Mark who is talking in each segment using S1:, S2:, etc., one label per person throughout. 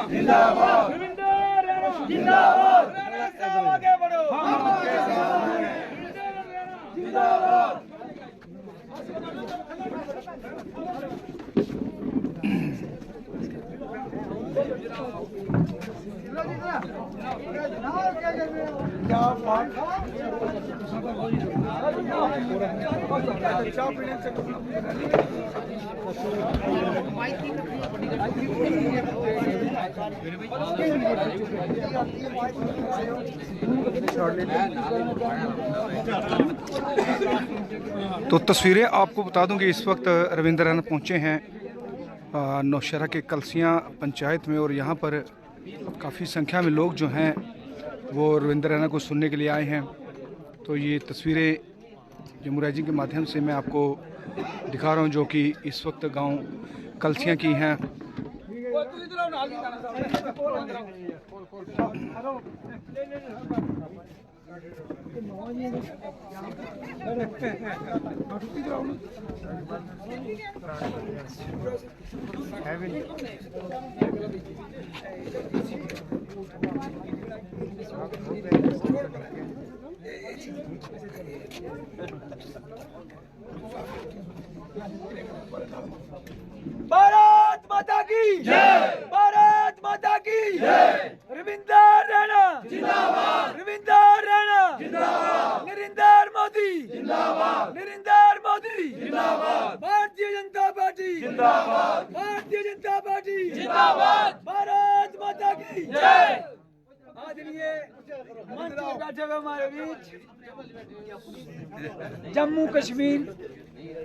S1: जिंदाबाद,
S2: रविंदर रैना
S1: जिंदाबाद,
S2: रैना साहब आगे बढ़ो,
S1: हम आपके साथ हैं।
S2: रविंदर रैना
S1: जिंदाबाद। क्या बात
S3: तो तस्वीरें आपको बता दूं कि इस वक्त रविंदर रैना पहुंचे हैं नौशहरा के कलसियां पंचायत में, और यहां पर काफ़ी संख्या में लोग जो हैं वो रविंदर रैना को सुनने के लिए आए हैं। तो ये तस्वीरें जमुरा जी के माध्यम से मैं आपको दिखा रहा हूं, जो कि इस वक्त गांव कलसियां की हैं।
S2: भारत माता की जय, भारत माता की जय। रविंदर रैना जिंदाबाद, रविंदर रैना जिंदाबाद, नरेंद्र मोदी जिंदाबाद, नरेंद्र मोदी जिंदाबाद, भारतीय जनता पार्टी जिंदाबाद, भारतीय जनता पार्टी जिंदाबाद, भारत माता की जय। आदरणीय मंच में बैठे हुए हमारे बीच जम्मू कश्मीर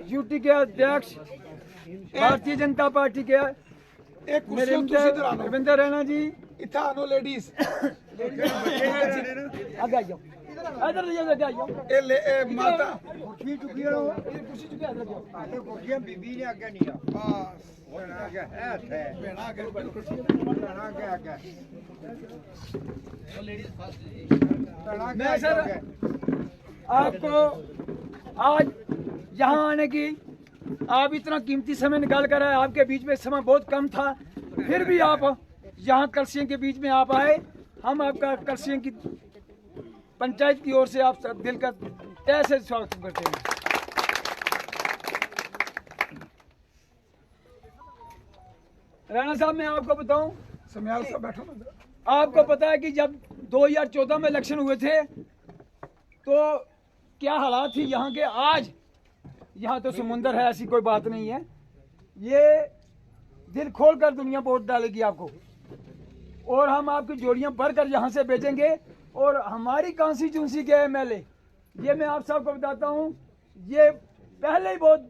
S2: यूटी के अध्यक्ष भारतीय जनता पार्टी के रविंदर रैना जी,
S1: इतना आनो लेडीज
S2: आगे आ जाओ, इधर आगे आ जाओ,
S1: ए ले ए माता
S2: कुर्सी चुकी है, कुर्सी चुकी है, इधर जाओ।
S4: कुर्सियां बीबी ने आगे नहीं
S1: बस
S4: आगे है
S1: बना के बिल्कुल
S4: आगे आगे
S2: मैं सर आपको आज यहाँ आने की, आप इतना कीमती समय निकाल कर आए, आपके बीच में समय बहुत कम था, फिर भी आप यहाँ कलसियों के बीच में आप आए। हम आपका कलसियों की पंचायत की ओर से आप सब दिल का तहे से स्वागत करते हैं। राणा साहब, मैं आपको बताऊं,
S1: समयाल साहब बैठो ना।
S2: आपको पता है कि जब 2014 में इलेक्शन हुए थे तो क्या हालात थी यहाँ के। आज यहाँ तो समुंदर है, ऐसी कोई बात नहीं है। ये दिल खोल कर दुनिया वोट डालेगी आपको, और हम आपकी जोड़ियां भरकर यहाँ से भेजेंगे। और हमारी कॉन्स्टिट्यूंसी के एमएलए, ये मैं आप सबको बताता हूँ, ये पहले ही बहुत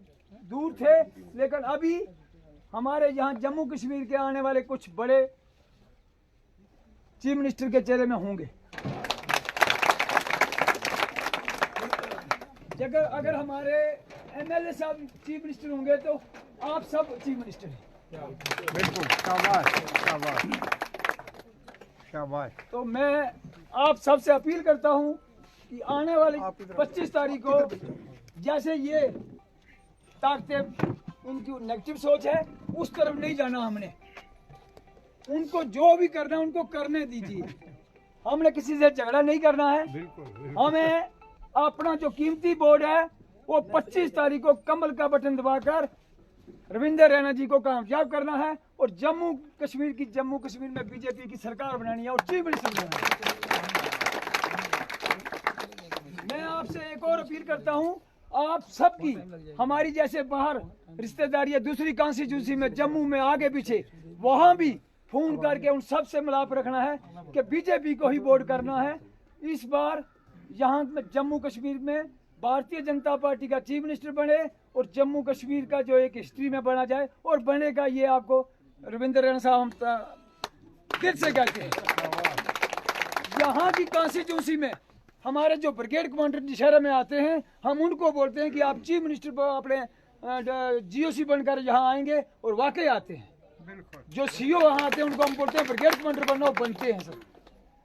S2: दूर थे, लेकिन अभी हमारे यहाँ जम्मू कश्मीर के आने वाले कुछ बड़े चीफ मिनिस्टर के चेहरे में होंगे। अगर हमारे एमएलए साहब चीफ मिनिस्टर होंगे तो आप सब चीफ मिनिस्टर हैं।
S4: बिल्कुल, शाबाश शाबाश शाबाश।
S2: तो मैं आप सबसे अपील करता हूं कि आने वाली 25 तारीख को, जैसे ये ताकतें उनकी नेगेटिव सोच है, उस तरफ नहीं जाना हमने। उनको जो भी करना है उनको करने दीजिए। हमने किसी से झगड़ा नहीं करना है। हमें अपना जो कीमती वोट है वो 25 तारीख को कमल का बटन दबाकर रविंदर रैना जी को कामयाब करना है, और जम्मू कश्मीर में बीजेपी की सरकार बनानी है और चीफ मिनिस्टर बनाना है। मैं आपसे एक और अपील करता हूं, आप सबकी, हमारी जैसे बाहर रिश्तेदारी है दूसरी कॉन्स्टिट्यूंसी में, जम्मू में आगे पीछे, वहां भी फोन करके उन सब से मिलाप रखना है कि बीजेपी को ही वोट करना है। इस बार यहाँ जम्मू कश्मीर में भारतीय जनता पार्टी का चीफ मिनिस्टर बने और जम्मू कश्मीर का जो एक हिस्ट्री में बना जाए, और बनेगा ये आपको रविंदर रैना साहब हम दिल से कहते हैं। यहाँ की कॉन्स्टिट्यूंसी में हमारे जो ब्रिगेड कमांडर नौशहरा में आते हैं, हम उनको बोलते हैं कि आप चीफ मिनिस्टर अपने जीओसी बनकर यहाँ आएंगे, और वाकई आते हैं। जो सीओ वहाँ आते हैं उनको हम बोलते हैं ब्रिगेड कमांडर बनना, और बनते हैं सर।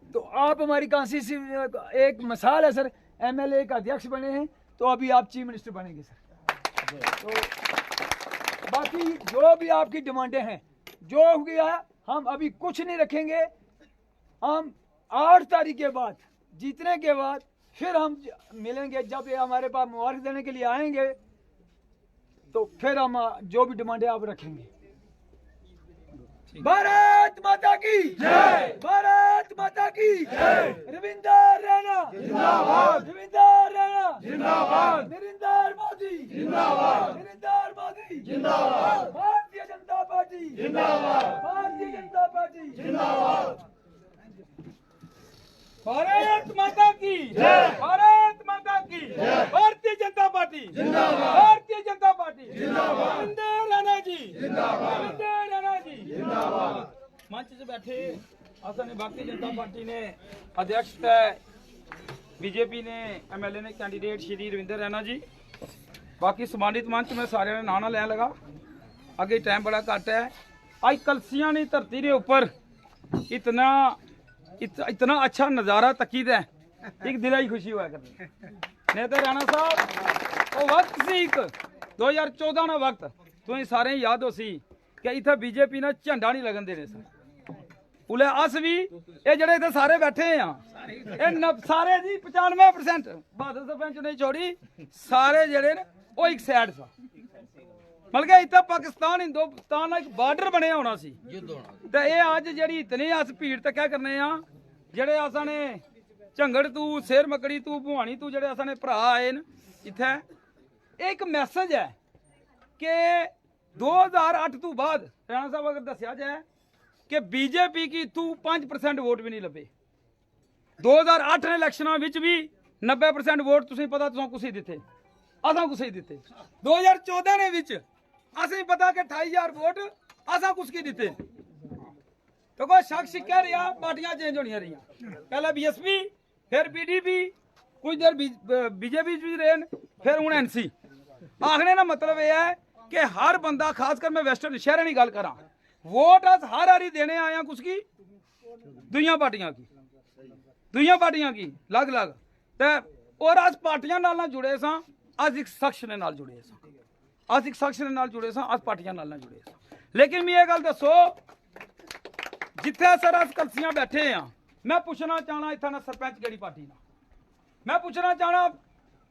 S2: तो आप हमारी कॉन्स्टिट्यूंसी एक मिसाल है सर, एमएलए का अध्यक्ष बने हैं, तो अभी आप चीफ मिनिस्टर बनेंगे सर। तो बाकी जो भी आपकी डिमांडें हैं, जो हो गया हम अभी कुछ नहीं रखेंगे। हम 8 तारीख के बाद जीतने के बाद फिर हम मिलेंगे। जब ये हमारे पास मुबारक देने के लिए आएंगे तो फिर हम जो भी डिमांड है आप रखेंगे। भारत माता की जय, भारत माता की जय। रविंदर रैना जिंदाबाद, रविंदर रैना जिंदाबाद, नरेंद्र मोदी जिंदाबाद, नरेंद्र मोदी जिंदाबाद, भारतीय जनता पार्टी जिंदाबाद, भारतीय जनता पार्टी जिंदाबाद।
S5: भारत माता की जय, भारत माता की जय। भारतीय जनता पार्टी जिंदाबाद, भारतीय जनता पार्टी जिंदाबाद, रविंदर रैना जी जिंदाबाद, रविंदर रैना जी जिंदाबाद। मंच से बैठे आसन भारतीय जनता पार्टी ने अध्यक्ष तय बीजेपी ने एमएलए ने कैंडिडेट श्री रविंदर रैना जी। बाकी सम्मानित मंच में सारे ने नाना लैन लगा। अगे टाइम बड़ा घट है। अज कलसियां ने धरती के ऊपर इतना अच्छा नज़ारा तकीद है, एक दिल ही खुशी हुआ करती। नहीं तो राणा साहब वो वक्त सी एक 2014 ना वक्त तुम्हें सारे याद हो सी कि इतना बीजेपी ने झंडा नहीं लगन देने सन। उले अस भी ये जड़े इतने सारे बैठे हैं सारे जी 95% बहादुर सरपंच ने छोड़ी सारे जड़े वो एक साइड सा मतलब कि इतना पाकिस्तान हिंदुस्तान एक बार्डर बने होना सी। ते ये अज जी इतनी अस भीड़ तक क्या करने जेड़े असा ने झंगड़ तू सिर मकड़ी तू भुआनी तू जेड़े असा ने भरा आए न इत्थे एक मैसेज है कि 2008 तो बाद राणा साहब अगर दसिया जाए कि बीजेपी की तू 5% वोट भी नहीं लभे। 2008 ने इलेक्शनों में भी 90% वोट तुसीं पता तुसां कुछ दिते असां कुछ दिते। 2014 ने विच असें पता कि 28,000 वोट असां कुछ की दिते। तो कोई शक शिक्का रहा पार्टियां चेंज होनी रही पहले बीएसपी फिर पीडीपी कुछ देर बीजेपी भी रहे फिर हूँ एनसी। आखने का मतलब यह है कि हर बंदा खासकर मैं वैस्टर्न शहर की गल करा वोट अस हर हारी देने आया कुछ की दुइयां पार्टियां की अलग अलग और अस पार्टियां नाल जुड़े सां। अस एक शख्स ने नाल जुड़े सां, अस एक शख्स ने नाल जुड़े सां, अस पार्टियां नाल ना जुड़े सां। लेकिन मैं ये गल दसो जिथे सर अस कलसियां बैठे हैं मैं पूछना चाहना इतना ना सरपंच केड़ी पार्टी ना मैं पूछना चाहना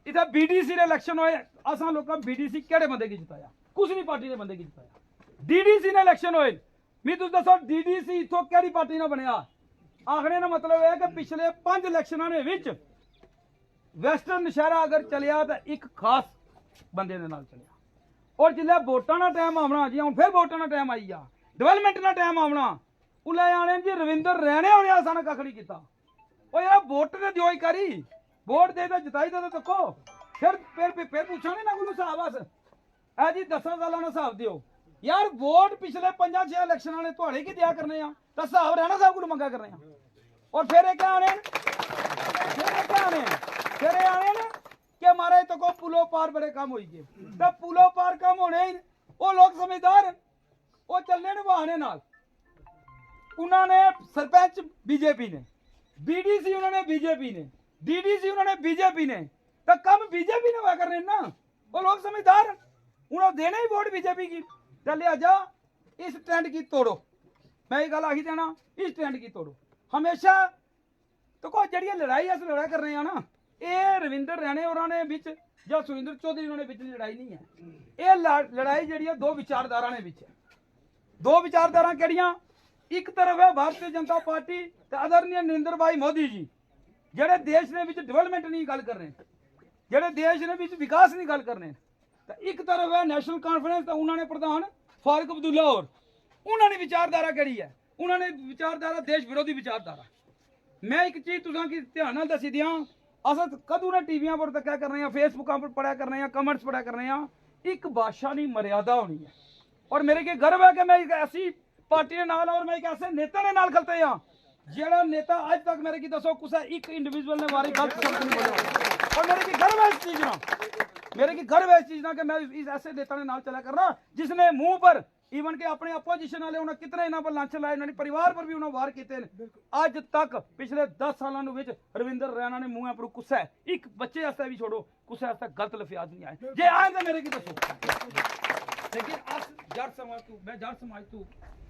S5: इतना बीडीसी ने इलेक्शन होए असा लोग बीडीसी केड़े बंदे की जिताया कुछ नहीं पार्टी ने बंदे की जिताया। डीडीसी ने इलेक्शन होए मैं तुम दसो डीडीसी इथों केड़ी पार्टी ने बनया। आखने का मतलब है कि पिछले 5 इलेक्शनों ने विच वैस्टर्न नशहरा अगर चलिया तो एक खास बंदे दे नाल चलिया और जिले वोटां दा टाइम आना जी हुण फिर वोटां दा टाइम आई आ डिवेलपमेंट दा टाइम आना उले आने जी रविंदर रैणे होने असां कख नहीं किया। ओ यार वोट ते दियो ही करी वोट दे तो जिताई तो तको फिर पूछांगे ना कोई हिसाब अस ऐ जी 10 सालों का हिसाब दियो यार वोट पिछले 5-6 इलेक्शनों ने थोड़े की दिया करने तो हिसाब रैणा साहब को मंगा करने और फिर क्या आने फिर आने ना कि हमारे तो को पुलों पार बड़े कम हो गए तो पुलों पार कम होने वो लोग समझदार वो चलने ने बहाने नाल उन्होंने सरपंच बीजेपी ने बीडीसी उन्होंने बीजेपी ने डीडीसी उन्होंने बीजेपी ने तो कम बीजेपी ने हुआ करने ना वो लोग समझदार उन्होंने देना ही वोट बीजेपी की। चल लिहाजा इस ट्रेंड की तोड़ो मैं ये गल आखी देना इस ट्रेंड की तोड़ो हमेशा तो कोई जड़ी लड़ाई अस लड़ा कर रहे हैं ना ये रविंदर रैणे उन्होंने बिच या सुरेंद्र चौधरी उन्होंने बिच लड़ाई नहीं है। ये लड़ाई जड़ी है दो विचारधारा ने बिच दो विचारधारा केड़ियां एक तरफ है भारतीय जनता पार्टी आदरणीय नरेंद्र भाई मोदी जी जेड़े देश ने विच डेवलपमेंट नहीं गल कर रहे जेड़े देश ने विच विकास नहीं गल कर रहे तो एक तरफ है नेशनल कॉन्फ्रेंस तो उन्होंने प्रधान फारूक अब्दुल्ला और उन्होंने विचारधारा करी है उन्होंने विचारधारा देश विरोधी विचारधारा। मैं एक चीज तुसा की ध्यान दसी दिया अस कदू ने टीवियां पर क्या कर रहे हैं फेसबुक पर पढ़ा कर रहे हैं कमेंट्स पढ़ा कर रहे हैं एक भाषा की मर्यादा होनी है और मेरे के गर्व है कि मैं एक ऐसी पार्टी ने नाल और मैं एक ऐसे नेता ने नाल खलते हैं जेड़ा नेता आज तक मेरे की दसो कुछ एक इंडिविजुअल ने मारी गलत शब्द नहीं बोला और मेरे की गर्व है इस चीज ना मेरे की गर्व है इस चीज ना कि मैं इस ऐसे नेता ने नाल चला कर रहा जिसने मुंह पर ईवन के अपने अपोजिशन वाले उन्होंने कितने इन्होंने पर लांछन लाए उन्होंने परिवार पर भी उन्होंने वार किए अज तक पिछले 10 सालों रविंदर रैना ने मुंह पर गुस्सा है एक बच्चे वास्ते भी छोड़ो गुस्से वास्ते गलत लफ्याज नहीं आए जे आए तो मेरे की दसो। लेकिन अस जट समाज तू मैं जट समाज तू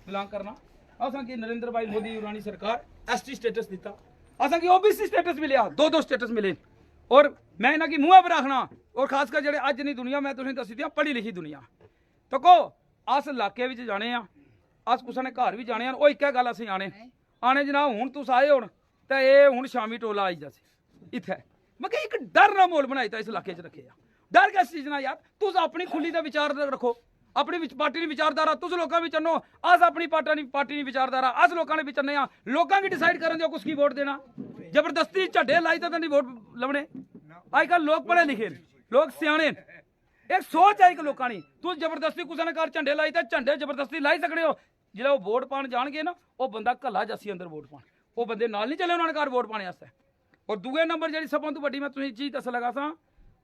S5: बिलोंग करना असां की नरेंद्र भाई मोदी यूरानी सरकार एसटी स्टेटस दिता, असां की ओबीसी स्टेटस मिलिया, दो स्टेटस मिले। और मैं इन्हां की मुंह पर आखना, और खासकर जेह्ड़े अज नहीं दुनिया, मैं तुसें दस्सी दियां पढ़ी लिखी दुनिया, तो को अस इलाके विच जाने आ, अस कुसै ने घर भी जाने, वो एक गल असीं आने जनाब हुण तुस आए होण ते एह् हुण शामी टोला आई जासी इत्थै। मैं कि एक डर ना माहौल बनाई ता इस इलाके च रखे डर किस चीज ना यार, तुस अपनी खुली दा विचार रखो, अपनी पार्टी दी विचारधारा तुस लोकां विच चन्नो, अस अपनी पार्टी दी विचारधारा अस लोकां ने विच चन्ने आ, लोकां गी डिसाइड करन दियो कुसकी वोट देना, जबरदस्ती झड्डे लाई तां नहीं वोट लभने। अजकल लोग पढ़े लिखे लोग सियाणे, एक सोच है एक लोकां दी, तुस जबरदस्ती कुसै ने घर झंडे लाई तां झंडे जबरदस्ती लाई सकदे हो, जिल्लै ओह् वोट पाण जाणगे ना ओह् बंदा घल्ला जस्सी अंदर वोट पाण, ओह् बंदे नाल नहीं चले उन्होंने घर वोट पाने आस्तै। और दूए नंबर जी सब तो वड्डी मैं तुसें चीज दस्सन लगा सां,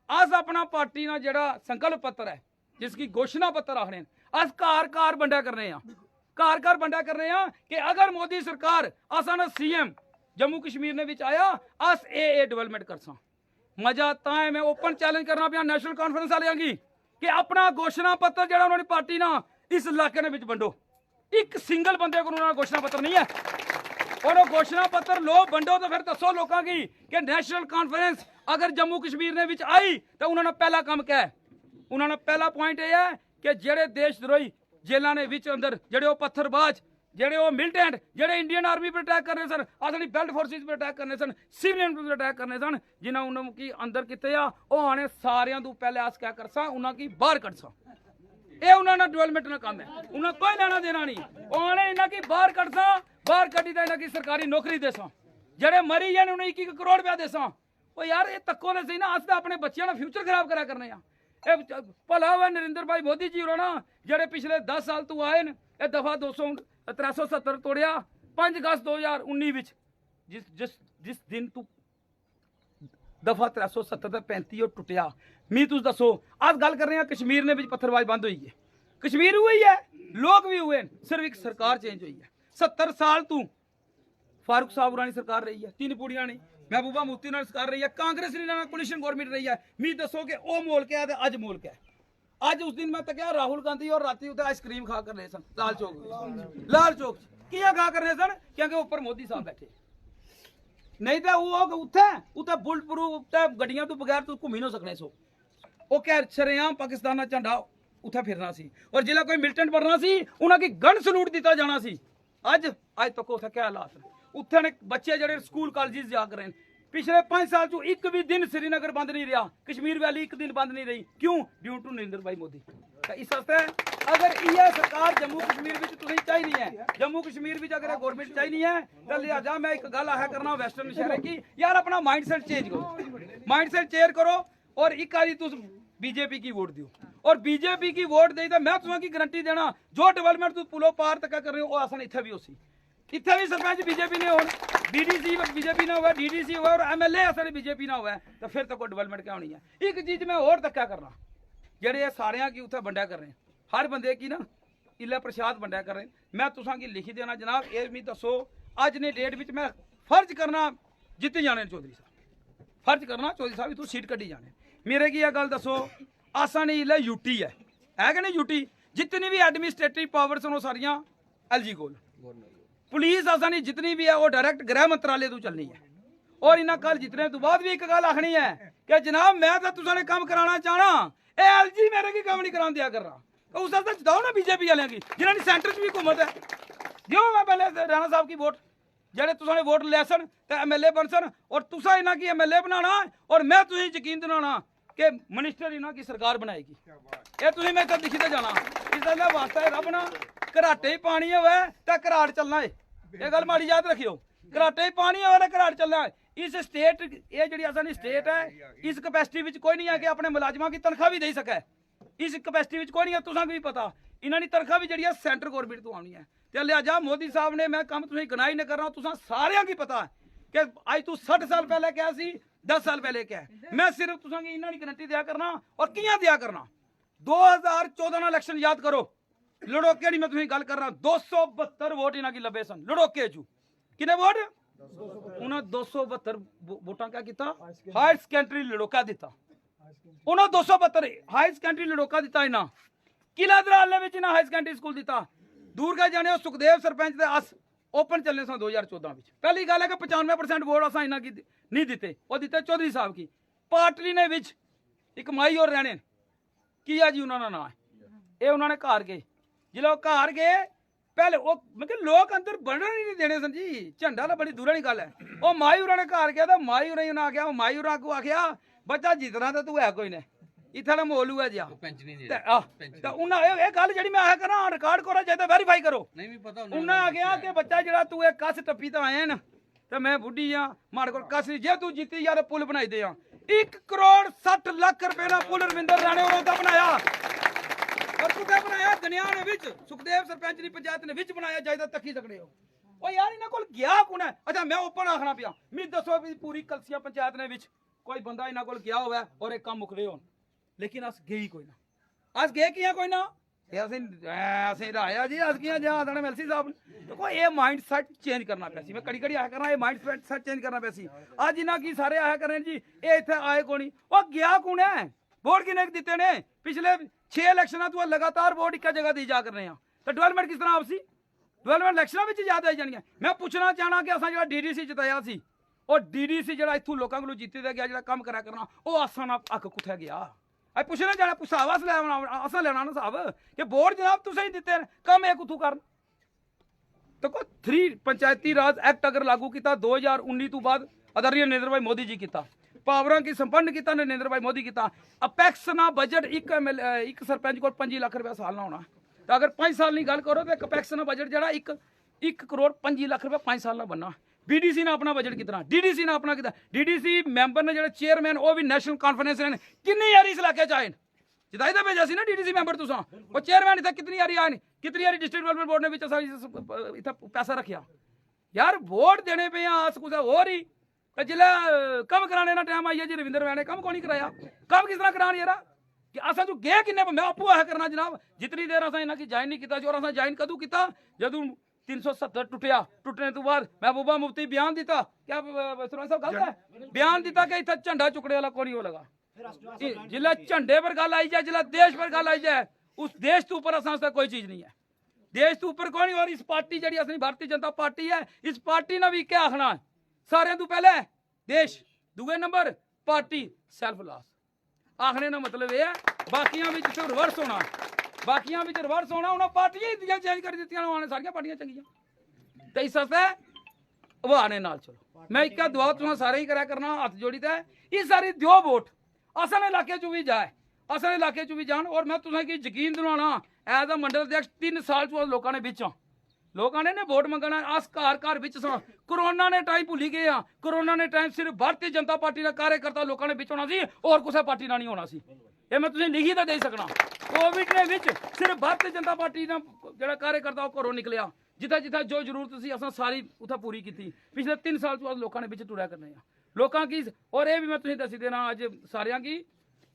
S5: अस अपना पार्टी ना जेह्ड़ा संकल्प पत्र है जिसकी घोषणा पत्र आखने अस घर बंडा करने घर बंडा करने कि अगर मोदी सरकार असां सीएम जम्मू कश्मीर ने विच आया अस ए डेवलपमेंट करसां। मजा तां है मैं ओपन चैलेंज करना पिया नेशनल कॉन्फ्रेंस वालियां गी कि अपना घोषणा पत्र जेह्ड़ा उन्होंने पार्टी ना इस इलाके ने विच बंडो, एक सिंगल बंदे को उन्होंने घोषणा पत्र नहीं है, और वो घोषणा पत्र लो बंडो तो फिर दसो लोगों की कि नेशनल कॉन्फ्रेंस अगर जम्मू कश्मीर ने विच आई तो उन्होंने पहला काम क्या है, उन्होंने पहला पॉइंट यह है कि जेड़े देशद्रोही जेलों ने विच अंदर जेड़े वो पत्थरबाज जेड़े वो मिलिटेंट जेड़े इंडियन आर्मी पर अटैक करने सन, असली बेल्ट फोर्सेस पर अटैक करने सन, सिविलियन पर अटैक करने सन, जिन्हें उन्होंने अंदर किते आ वो आने सारियां तो पहले अस क्या करसा उन्होंने की बाहर कटसा। ये उन्होंने डेवलपमेंट का काम है, उन्हें कोई लेना देना नहीं, उन्हें इन्हों की बाहर कटसा, बाहर कटी तो इन्हों की सरकारी नौकरी देसा, जेड़े मरी जाने उन्हें 1 करोड़ रुपया देसा। वो यार ये तक्को ने सही ना, अस तो अपने बच्चों का फ्यूचर खराब करा करने भला हुआ नरेंद्र भाई मोदी जी हो ना जेड़े पिछले 10 साल तू आए न ये दफा 370 तोड़िया 5 अगस्त 2019 विच जिस दिन तू दफा 370 ते 35 और टुटिया मी तुस दसो अस गल कर रहे हैं कश्मीर ने पत्थरबाज बंद हुई है, कश्मीर हुई है लोग भी हुए, सिर्फ एक सरकार चेंज हुई है। 70 साल तू फारूक साहब रानी सरकार रही है, 3 पीढ़ियां नहीं महबूबा मुफ्ती ने सरकार रही है, कांग्रेस ने कोलिशन गवर्नमेंट रही है, मी दसो कि ओ मोल क्या है अज मोल क्या है। आज उस दिन मैं तक राहुल गांधी और राती उत्ते आइसक्रीम खा कर रहे सन लाल चौक किया खा कर रहे सन क्योंकि ऊपर मोदी साहब बैठे, नहीं तो वो उत्थे बुलेट प्रूफ उत्ते गड्डियां तो बगैर तू घूमी ना सकने सो वो क्या शरेआम पाकिस्तान का झंडा उत्थे फिरना सी, और जिला कोई मिलिटेंट बनना सी उन्हां की गन सलूट दिता जाना सी। अज तक उत्थे क्या हालात उत्थे ने बच्चे जेडे स्कूल कॉलेज जा कर रहे हैं, पिछले 5 साल चो एक भी दिन श्रीनगर बंद नहीं रहा, कश्मीर वैली एक दिन बंद नहीं रही, क्यों? ड्यू टू नरेंद्र भाई मोदी। इस वास्ते अगर यह सरकार जम्मू कश्मीर में तुसें चाहिए नहीं है, जम्मू कश्मीर में अगर गवर्नमेंट चाहिए नहीं है तो लिहाजा मैं एक गल है करना वेस्टर्न शहर की यार अपना माइंड सेट चेंज करो, माइंड सेट चेंज करो और एक बारी तुम बीजेपी की वोट दियो, और बीजेपी की वोट दी तो मैं तुम्हें की गारंटी देना जो डेवलपमेंट तुम पुलो पार तक कर रहे हो आसान इत्थे भी होसी, इत्थे भी सरपंच बीजेपी ने हो, डीडीसी बीजेपी ना हुआ, डीडीसी हुआ और एमएलए असर बीजेपी ना हुआ तो फिर तो कोई डेवलपमेंट क्या होनी है। एक चीज मैं और धक्का करना जेडे सारे की उत्थे बंडा कर रहे हैं, हर बंदे की ना इला प्रसाद बंडा कर रहे हैं, मैं तुसा की लिखी देना जनाब ये मी दसो अज ने डेट विच मैं फर्ज करना जित्ती जाने चौधरी साहब, फर्ज करना चौधरी साहब तू सीट कड्डी जाने, मेरे की यह गल दसो आसा नहीं इला यूटी है कि नहीं, यूटी जितनी भी एडमिनिस्ट्रेटिव पावर्स वो सारियां एलजी कोल, पुलिस आसानी जितनी भी है वो डायरेक्ट गृह मंत्रालय तो चलनी है, और इन्हें कल जितने तो बाद भी एक गल आखनी है कि जनाब मैं तो तुसाने काम कराना चाहना एलजी मेरे की काम नहीं करा दिया कर रहा, तो उस वास्ते जिताओ ना बीजेपी वाले की जिन्होंने सेंटर च भी हुकूमत है, दियो मैं पहले राणा साहब की वोट जेडे तुसाने वोट ले सन तो एमएलए बन सन, और तुसा इन्हों की एमएलए बनाना और मैं तुझे यकीन दिलाना कि मिनिस्टर इन्हों की सरकार बनाएगी, ये तुझे मैं लिखी तो जाना इस वास्ते रब ना घराटे ही पानी हुआ तो घराट चलना है, ये गल माड़ी याद रखियो, घराटे ही पानी हो घराट चलना है। इस स्टेट ये जी असानी स्टेट है इस कैपेसिटी में कोई नहीं है कि अपने मुलाजमान की तनख्वाह भी दे सके, इस कैपेसिटी में कोई नहीं है, तुसा भी पता इन्हों की तनख्वाह भी जी सेंटर गवर्नमेंट तो आनी है, तो लिहाजा मोदी साहब ने मैं काम तुम्हें गनाई नहीं कर रहा, तुसा सारिया की पता है कि अज तू 60 साल पहले क्या सी 10 साल पहले क्या है, मैं सिर्फ तुसा की इन्हों की गारंटी दिया करना और किया दिया करना। 2014 इलेक्शन याद करो लड़ोके नहीं मैं तुम्हें गल कर रहा 272 वोट इन्हों की लभे सन लड़ोके चू किने वोट उन्होंने 272 वोटा क्या किया हायर सेकेंडरी लड़ोका दिता, उन्होंने 272 हायर सेकेंडरी लड़ोका दिता, इन्हें किला दराल हायर सेकेंडरी स्कूल दिता, दूर का जाने सुखदेव सरपंच दे अस ओपन चलने सन 2014 ਵਿੱਚ ਪਹਿਲੀ ਗੱਲ ਹੈ ਕਿ 95% ਵੋਟ ਅਸਾਂ ਇਹਨਾਂ ਕੀ ਨਹੀਂ ਦਿੱਤੇ ਉਹ ਦਿੱਤੇ ਚੌਧਰੀ ਸਾਹਿਬ ਕੀ ਪਾਟਲੀ ਨੇ ਵਿੱਚ ਇੱਕ ਮਾਈ ਹੋਰ ਰਹਿਣੇ ਕੀ ਆ ਜੀ ਉਹਨਾਂ ਦਾ ਨਾਂ ਇਹ ਉਹਨਾਂ ਨੇ ਘਰ ਗਏ ਜਦੋਂ ਘਰ ਗਏ ਪਹਿਲੇ ਉਹ ਮੈਂ ਕਿ ਲੋਕ ਅੰਦਰ ਵੜਨ ਹੀ ਨਹੀਂ ਦੇਣੇ ਸਨ ਜੀ ਝੰਡਾ ਤਾਂ ਬੜੀ ਦੂਰ ਵਾਲੀ ਗੱਲ ਹੈ ਉਹ ਮਾਈ ਉਹਨਾਂ ਨੇ ਘਰ ਗਿਆ ਤਾਂ ਮਾਈ ਉਹਨਾਂ ਨੇ ਆਖਿਆ ਉਹ ਮਾਈ ਉਹਨਾਂ ਕੋ ਆਖਿਆ ਬੱਚਾ ਜਿਤਨਾ ਤਾਂ ਤੂੰ ਹੈ ਕੋਈ ਨੇ ਇੱਥੇ ਦਾ ਮੋਲੂ ਹੈ ਜਿਆ ਤਾਂ ਉਹਨਾਂ ਇਹ ਗੱਲ ਜਿਹੜੀ ਮੈਂ ਆਇਆ ਕਰਾਂ ਰਿਕਾਰਡ ਕਰੋ ਚਾਹੀਦਾ ਵੈਰੀਫਾਈ ਕਰੋ ਨਹੀਂ ਵੀ ਪਤਾ ਉਹਨਾਂ ਆ ਗਿਆ ਕਿ ਬੱਚਾ ਜਿਹੜਾ ਤੂੰ ਇਹ ਕੱਸ ਟੱਪੀ ਤਾਂ ਆਇਆ ਨਾ ਤੇ ਮੈਂ ਬੁੱਢੀ ਆ ਮਾੜੇ ਕੋਲ ਕੱਸ ਜੇ ਤੂੰ ਜਿੱਤੀ ਯਾਰ ਪੁਲ ਬਣਾਈ ਦੇ ਆ 1 ਕਰੋੜ 60 ਲੱਖ ਰੁਪਏ ਦਾ ਪੁਲ ਰਵਿੰਦਰ ਰਾਣੇ ਹੋਰਾਂ ਦਾ ਬਣਾਇਆ ਔਰ ਕਿੱਥੇ ਬਣਾਇਆ ਦੁਨੀਆ ਵਿੱਚ ਸੁਖਦੇਵ ਸਰਪੰਚ ਦੀ ਪੰਚਾਇਤ ਨੇ ਵਿੱਚ ਬਣਾਇਆ ਜਾਇਦਾ ਤੱਕੀ ਸਕਦੇ ਹੋ ਉਹ ਯਾਰ ਇਹਨਾਂ ਕੋਲ ਗਿਆ ਕੋਣ ਹੈ ਅੱਛਾ ਮੈਂ ਓਪਨ ਆਖਣਾ ਪਿਆ ਮੈਨੂੰ ਦੱਸੋ ਵੀ ਪੂਰੀ ਕਲਸੀਆ ਪੰਚਾਇਤ ਨੇ ਵਿੱਚ ਕੋਈ ਬੰਦਾ ਇਹਨਾਂ ਕੋਲ ਗਿਆ ਹੋਵੇ ਔਰ ਇਹ ਕੰਮ ਮੁਕਰੇ ਹੋਣ लेकिन अस गए ही कोई ना अस गए किया कोई ना ਅਸੀਂ ਰਾਇਆ ਜੀ ਅਸ ਕੀਆਂ ਜਾਂ ਆਦਣੇ ਮਿਲਸੀ ਸਾਹਿਬ ਦੇਖੋ ਇਹ ਮਾਈਂਡ ਸੈਟ ਚੇਂਜ ਕਰਨਾ ਪਿਆ ਸੀ ਮੈਂ ਕੜੀ ਕੜੀ ਆਇਆ ਕਰਨਾ ਇਹ ਮਾਈਂਡ ਸੈਟ ਚੇਂਜ ਕਰਨਾ ਪਿਆ ਸੀ ਅੱਜ ਇਹਨਾਂ ਕੀ ਸਾਰੇ ਆਇਆ ਕਰਨ ਜੀ ਇਹ ਇੱਥੇ ਆਏ ਕੋਣੀ ਉਹ ਗਿਆ ਕੋਣ ਹੈ ਵੋਟ ਕਿਨੇ ਦਿੱਤੇ ਨੇ ਪਿਛਲੇ 6 ਇਲੈਕਸ਼ਨਾਂ ਤੋਂ ਲਗਾਤਾਰ ਵੋਟ ਇੱਕ ਜਗ੍ਹਾ ਦੀ ਜਾ ਕਰਨੇ ਆ ਤਾਂ ਡਿਵੈਲਪਮੈਂਟ ਕਿਸ ਤਰ੍ਹਾਂ ਆਪਸੀ ਡਿਵੈਲਪਮੈਂਟ ਇਲੈਕਸ਼ਨਾਂ ਵਿੱਚ ਯਾਦ ਆਈ ਜਾਣੀਆਂ ਮੈਂ ਪੁੱਛਣਾ ਚਾਹਣਾ ਕਿ ਅਸਾਂ ਜਿਹੜਾ ਡੀਡੀਸੀ ਜਿਤਾਇਆ ਸੀ ਉਹ ਡੀਡੀਸੀ ਜਿਹੜਾ ਇੱਥੋਂ ਲੋਕਾਂ ਕੋਲੋਂ ਜਿੱਤੇ ਦਾ ਗਿਆ ਜਿਹੜਾ ਕੰਮ ਕਰਿਆ ਕਰਨਾ ਉਹ ਅਸਾਂ ਨਾਲ ਅੱਖ ਕੁੱਥਿਆ ਗਿਆ आई पुछना जाना पुछावा असा लेना ना साहब कि बोर्ड जनाब तुसें ही दिते कम एक उथू कर तो 3 पंचायती राज एक्ट अगर लागू किया 2019 तो बाद आदरणीय नरेंद्र भाई मोदी जी किया पावरां की संपन्न किया नरेंद्र भाई मोदी किया अपैक्स ना बजट एक सरपंच को 5 लाख रुपया साल ना होना तो अगर 5 साल की गल करो तो अपैक्स ना बजट जरा 1 करोड़ 5 लाख रुपया 5 साल ना बनना बीडीसी ने अपना बजट कितना डीडीसी ने अपना कितना डीडीसी मैंबर ने जो चेयरमैन वो भी नेशनल कॉन्फ्रेंस ने कितनी यारी इस इलाके आए जिताई तो भेजा सी ना डीडीसी मैंबर तुसा वो चेयरमैन इतना कितनी यारी आए कितनी यारी डिस्ट्रिक्ट डेवलपमेंट बोर्ड ने इतना पैसा रखा यार वोट देने पे आस कुछ हो रही जिले कम कराने ना टाइम आई है जी रविंदर मैंने कम कौन कराया कम किस तरह कराने यार कि असा तू गए किन्ने मैं आपू आया करना जनाब जितनी देर असा इन्होंने ज्वाइन नहीं किया और असा ज्वाइन कदू किया जदों 370 टुटिया टुटने तो बाद महबूबा मुफ्ती बयान दिता क्या साहब गलत है बयान दिता कि इतना झंडा चुकने वाला कौन हो लगा जिला झंडे पर गल आई जाए जिला देश पर गल आई जाए उस देश के ऊपर असा कोई चीज नहीं है देश के ऊपर कोई नहीं और इस पार्टी जी असली भारतीय जनता पार्टी है इस पार्टी ने भी क्या आखना है सारे तो पहले देश दूसरे नंबर पार्टी सैल्फ लॉस आखने का मतलब यह है बाकियां भी जिसे रिवर्स होना बाकियां भी रिवर्स होना उन्होंने पार्टियां ही चेंज कर दी सारिया पार्टियां चंगियां तो इस वास्ते हवाने नाल चलो मैं एक दुआ तुम सारे ही करा करना हथ जोड़ी ते ये सारी दो वोट असल इलाके चो भी जाए असल इलाके चो भी जान और मैं तुसें की यकीन दिलाना एज अ मंडल अध्यक्ष 3 साल चो लोगों ने बिच लोगों ने वोट मंगना अस घर घर बिच सां कोरोना ने टाइम भुली गए हाँ कोरोना ने टाइम सिर्फ भारतीय जनता पार्टी का कार्यकर्ता लोगों ने बिच होना सी और किसी पार्टी का नहीं होना सी ये मैं तुझे लिखी तो दे सकना कोविड ने विच सिर्फ भारतीय जनता पार्टी का जो कार्यकर्ता घरों निकलिया जिथा जिथा जो जरूरत सी असां सारी उत्थे पूरी की पिछले 3 साल तो लोगों ने बिच टुरिया करने लोगों की और ये भी मैं तुझे दसी देना अज सारियां की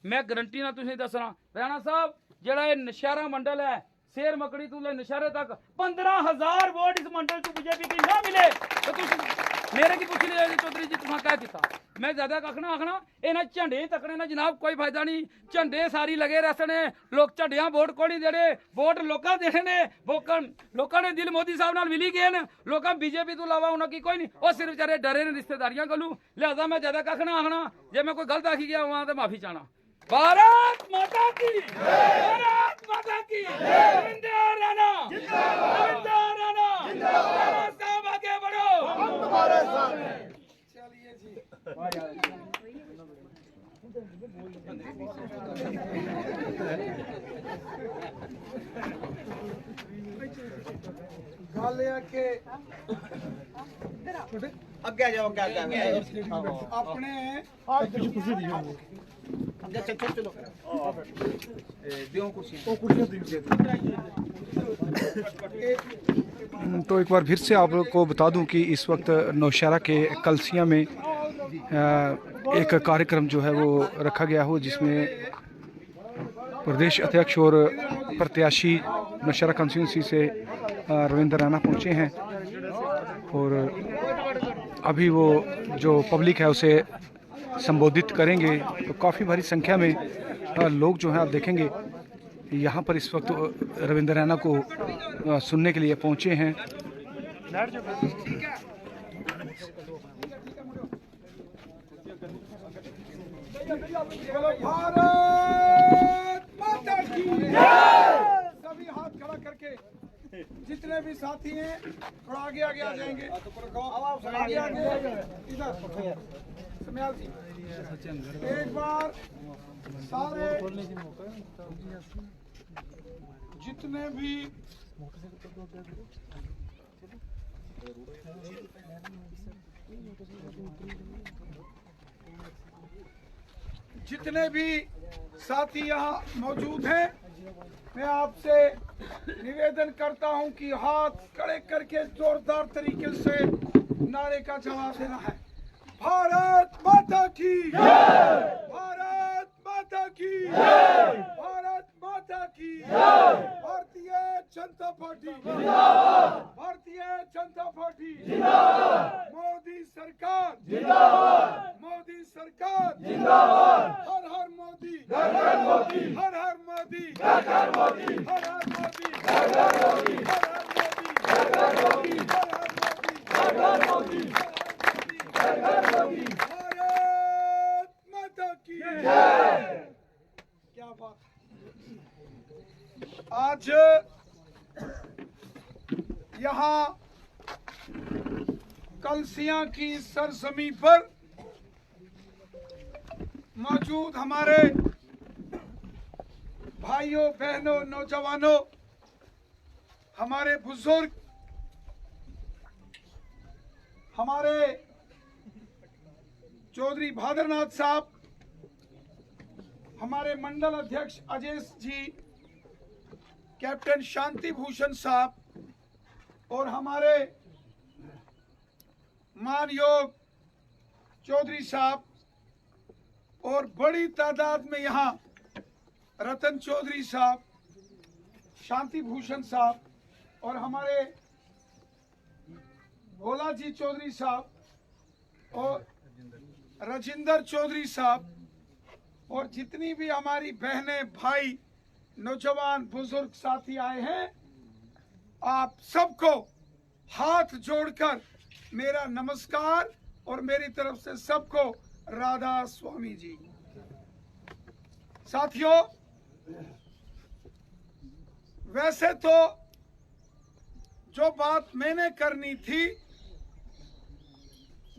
S5: मैं गारंटी ना तुझे दसना राणा साहब जेड़ा ये नशहरा मंडल है शेर मकड़ी तू ले नशहरे तक 15,000 वोट इस मंडल को बीजेपी की ना मिले तो मेरे की पूछ लिया चौधरी जी तुम क्या किया मैं ज्यादा कखना आखना इन्हें झंडे तकने ना जनाब कोई फायदा नहीं झंडे सारी लगे रसने लोग झंडिया वोट को नहीं देने वोट लोग देने ने लोगों ने दिल मोदी साहब नाल मिली गए लोग बीजेपी तो इलावा उन्होंने की कोई नहीं वो सिर्फ बेचारे डरे ने रिश्तेदारियां कोलू लिहाजा मैं ज्यादा कखना आखना जे मैं कोई गलत आखी गया वहां तो माफी चाहना भारत माता की भारत माता की रविंदर राणा रविंदर राणा जिंदाबाद साहब आगे बढ़ो हम तुम्हारे साथ हैं चलिए जी
S1: गल है कि
S4: ਅੱਗੇ ਆ ਜਾਓ ਅੱਗੇ
S1: अपने
S4: ਅੱਗੇ ਚੱਲ ਚਲੋ ਦਿਓ
S3: तो एक बार फिर से आपको बता दूं कि इस वक्त नौशहरा के कलसिया में एक कार्यक्रम जो है वो रखा गया हो जिसमें प्रदेश अध्यक्ष और प्रत्याशी नौशहरा कंस्टिट्यूंसी से रविंदर राणा पहुंचे हैं और अभी वो जो पब्लिक है उसे संबोधित करेंगे तो काफ़ी भारी संख्या में लोग जो हैं आप देखेंगे यहाँ पर इस वक्त रविंद्र रैना को सुनने के लिए पहुँचे हैं।
S1: भारत माता की सभी हाथ खड़ा करके जितने भी साथी हैं थोड़ा आगे आगे आ जाएंगे। आगे आगे इधर समयाल जी एक बार सारे जितने भी साथी यहाँ मौजूद हैं, मैं आपसे निवेदन करता हूं कि हाथ खड़े करके जोरदार तरीके से नारे का जवाब देना है। भारत माता की भारत माता की भारत माता की भारतीय जनता पार्टी भारतीय जनता पार्टी मोदी सरकार मोदी सरकार हर हर मोदी हर हर मोदी हर हर मोदी हर हर मोदी हर हर मोदी हर हर मोदी हर हर मोदी हर हर मोदी भारत माता की क्या बात है। आज यहाँ कलसियां की सरजमी पर मौजूद हमारे भाइयों बहनों नौजवानों हमारे बुजुर्ग हमारे चौधरी भादरनाथ साहब हमारे मंडल अध्यक्ष अजय जी कैप्टन शांति भूषण साहब और हमारे मानयोग चौधरी साहब और बड़ी तादाद में यहाँ रतन चौधरी साहब शांति भूषण साहब और हमारे भोला जी चौधरी साहब और राजिंदर चौधरी साहब और जितनी भी हमारी बहनें भाई नौजवान बुजुर्ग साथी आए हैं, आप सबको हाथ जोड़कर मेरा नमस्कार और मेरी तरफ से सबको राधा स्वामी जी। साथियों, वैसे तो जो बात मैंने करनी थी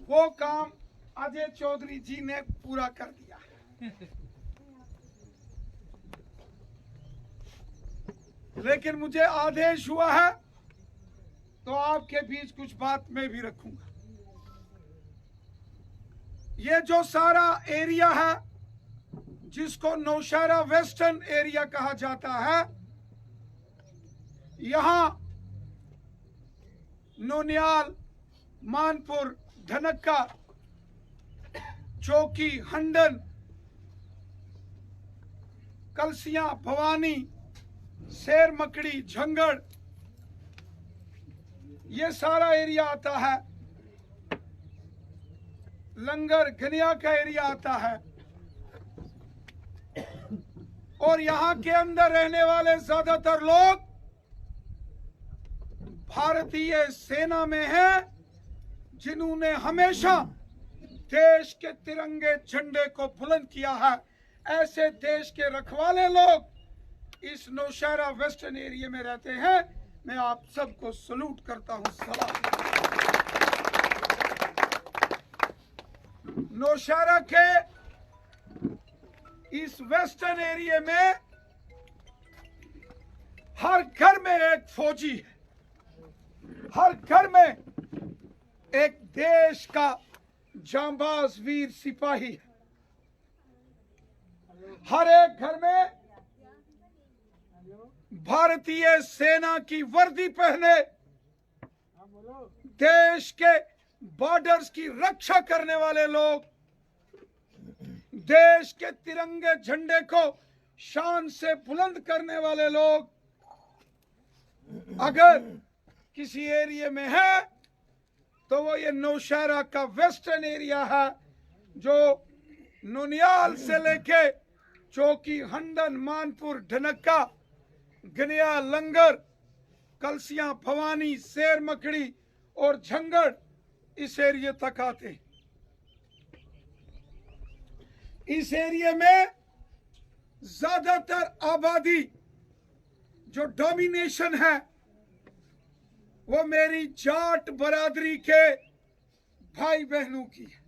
S1: वो काम अजय चौधरी जी ने पूरा कर दिया। लेकिन मुझे आदेश हुआ है तो आपके बीच कुछ बात मैं भी रखूंगा। ये जो सारा एरिया है जिसको नौशहरा वेस्टर्न एरिया कहा जाता है, यहाँ नोनियाल, मानपुर, ढनक्का, चौकी, हंडन, कलसियां, भवानी, शेर मकड़ी, झंगड़, ये सारा एरिया आता है। लंगर गनिया का एरिया आता है और यहाँ के अंदर रहने वाले ज्यादातर लोग भारतीय सेना में हैं, जिन्होंने हमेशा देश के तिरंगे झंडे को बुलंद किया है। ऐसे देश के रखवाले लोग इस नौशहरा वेस्टर्न एरिया में रहते हैं। मैं आप सबको सलूट करता हूं, सलाम। नौशहरा के इस वेस्टर्न एरिया में हर घर में एक फौजी है, हर घर में एक देश का जांबाज वीर सिपाही है। हर एक घर में भारतीय सेना की वर्दी पहने देश के बॉर्डर्स की रक्षा करने वाले लोग, देश के तिरंगे झंडे को शान से बुलंद करने वाले लोग अगर किसी एरिया में है तो वो ये नौशहरा का वेस्टर्न एरिया है, जो नोनियाल से लेके चौकी, हंडन, मानपुर, ढनक्का गनिया, लंगर, कलसियां, भवानी, शेर मकड़ी और झंगड़ इस एरिया तक आते। इस एरिया में ज्यादातर आबादी जो डोमिनेशन है वो मेरी जाट बरादरी के भाई बहनों की है।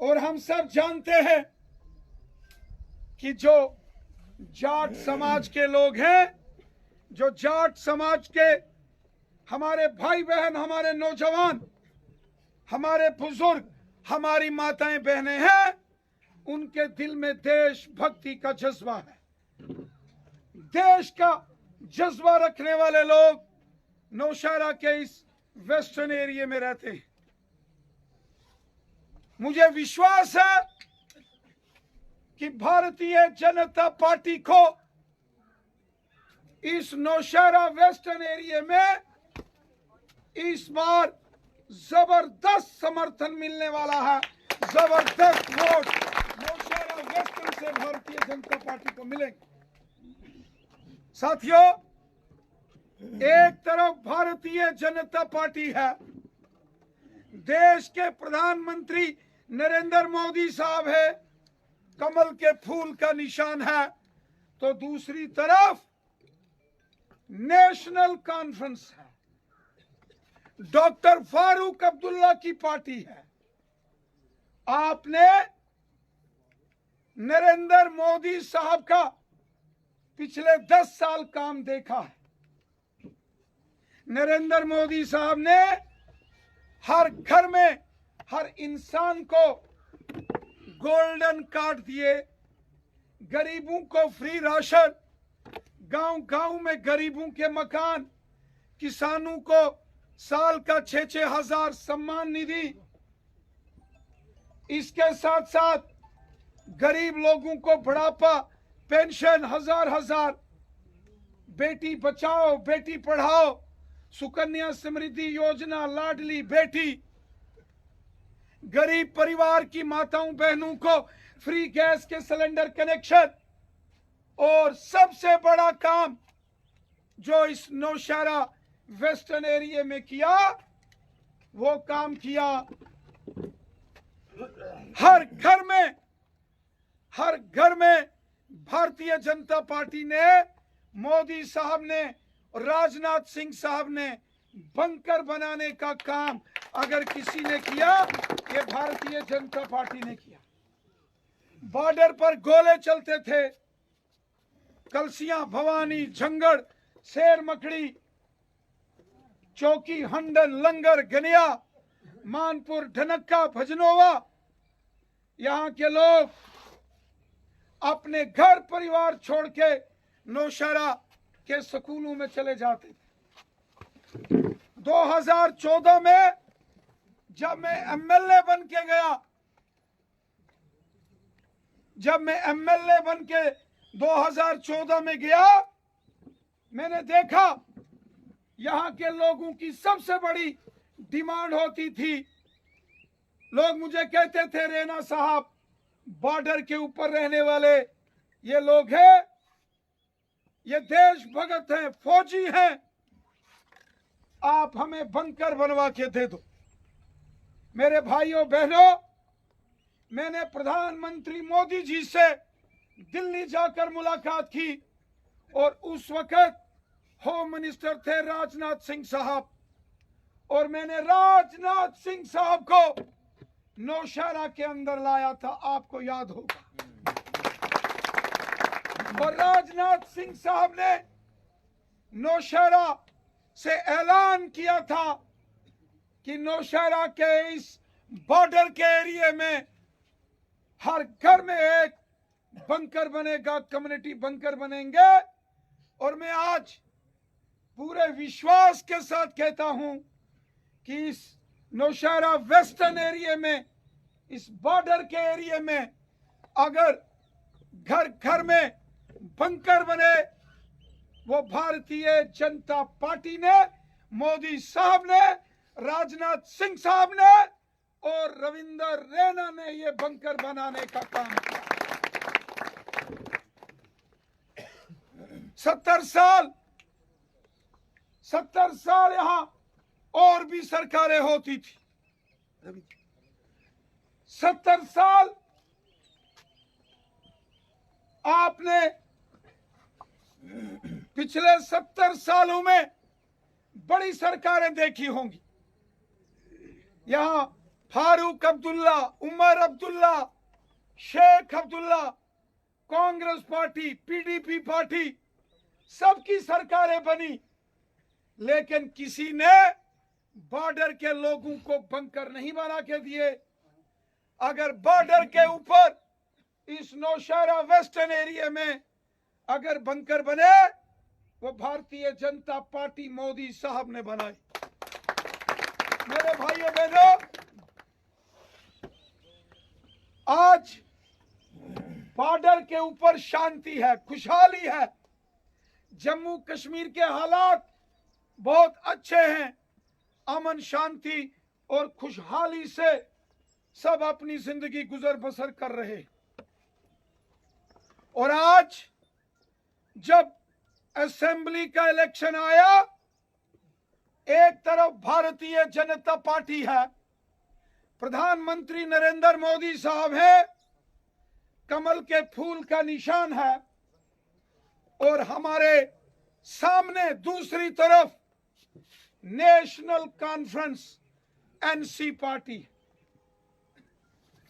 S1: और हम सब जानते हैं कि जो जाट समाज के लोग हैं, जो जाट समाज के हमारे भाई बहन, हमारे नौजवान, हमारे बुजुर्ग, हमारी माताएं बहनें हैं, उनके दिल में देशभक्ति का जज्बा है। देश का जज्बा रखने वाले लोग नौशहरा के इस वेस्टर्न एरिया में रहते हैं। मुझे विश्वास है कि भारतीय जनता पार्टी को इस नौशहरा वेस्टर्न एरिया में इस बार जबरदस्त समर्थन मिलने वाला है। जबरदस्त वोट नौशहरा वेस्टर्न से भारतीय जनता पार्टी को मिलेंगे। साथियों, एक तरफ भारतीय जनता पार्टी है, देश के प्रधानमंत्री नरेंद्र मोदी साहब है, कमल के फूल का निशान है, तो दूसरी तरफ नेशनल कॉन्फ्रेंस है, डॉक्टर फारूक अब्दुल्ला की पार्टी है। आपने नरेंद्र मोदी साहब का पिछले 10 साल काम देखा है। नरेंद्र मोदी साहब ने हर घर में हर इंसान को गोल्डन कार्ड दिए, गरीबों को फ्री राशन, गांव-गांव में गरीबों के मकान, किसानों को साल का 6-6 हजार सम्मान निधि। इसके साथ साथ गरीब लोगों को बुढ़ापा पेंशन हजार, बेटी बचाओ बेटी पढ़ाओ, सुकन्या समृद्धि योजना, लाडली बेटी, गरीब परिवार की माताओं बहनों को फ्री गैस के सिलेंडर कनेक्शन। और सबसे बड़ा काम जो इस नौशहरा वेस्टर्न एरिया में किया, वो काम किया हर घर में भारतीय जनता पार्टी ने, मोदी साहब ने, राजनाथ सिंह साहब ने बंकर बनाने का काम अगर किसी ने किया, ये भारतीय जनता पार्टी ने किया। बॉर्डर पर गोले चलते थे, कलसियां, भवानी, झंगड़, शेर मकड़ी, चौकी, हंडन, लंगर, गनिया, मानपुर, ढनक्का, भजनोवा, यहाँ के लोग अपने घर परिवार छोड़ के नौशहरा के स्कूलों में चले जाते थे। 2014 में जब मैं एमएलए बन के गया, जब मैं एमएलए बन के 2014 में गया, मैंने देखा यहाँ के लोगों की सबसे बड़ी डिमांड होती थी। लोग मुझे कहते थे, रैना साहब बॉर्डर के ऊपर रहने वाले ये लोग हैं, ये देशभक्त हैं, फौजी हैं, आप हमें बंकर बनवा के दे दो। मेरे भाइयों बहनों, मैंने प्रधानमंत्री मोदी जी से दिल्ली जाकर मुलाकात की और उस वक्त होम मिनिस्टर थे राजनाथ सिंह साहब, और मैंने राजनाथ सिंह साहब को नौशहरा के अंदर लाया था, आपको याद होगा। और राजनाथ सिंह साहब ने नौशहरा से ऐलान किया था कि नौशहरा के इस बॉर्डर के एरिया में हर घर में एक बंकर बनेगा, कम्युनिटी बंकर बनेंगे। और मैं आज पूरे विश्वास के साथ कहता हूं कि इस नौशहरा वेस्टर्न एरिया में, इस बॉर्डर के एरिया में अगर घर घर में बंकर बने, वो भारतीय जनता पार्टी ने, मोदी साहब ने, राजनाथ सिंह साहब ने और रविंदर रैना ने ये बंकर बनाने का काम किया। 70 साल यहां और भी सरकारें होती थी। 70 साल आपने पिछले 70 सालों में बड़ी सरकारें देखी होंगी। यहां Farooq Abdullah, Omar Abdullah, Sheikh Abdullah, Congress party, PDP party, सबकी सरकारें बनी, लेकिन किसी ने बॉर्डर के लोगों को बंकर नहीं बना के दिए। अगर बॉर्डर के ऊपर इस नौशहरा वेस्टर्न एरिया में अगर बंकर बने, वो भारतीय जनता पार्टी मोदी साहब ने बनाई। मेरे भाइयों बहनों, आज बॉर्डर के ऊपर शांति है, खुशहाली है। जम्मू कश्मीर के हालात बहुत अच्छे हैं, अमन शांति और खुशहाली से सब अपनी जिंदगी गुजर बसर कर रहे। और आज जब असेंबली का इलेक्शन आया, एक तरफ भारतीय जनता पार्टी है, प्रधानमंत्री नरेंद्र मोदी साहब है, कमल के फूल का निशान है, और हमारे सामने दूसरी तरफ national conference NC party,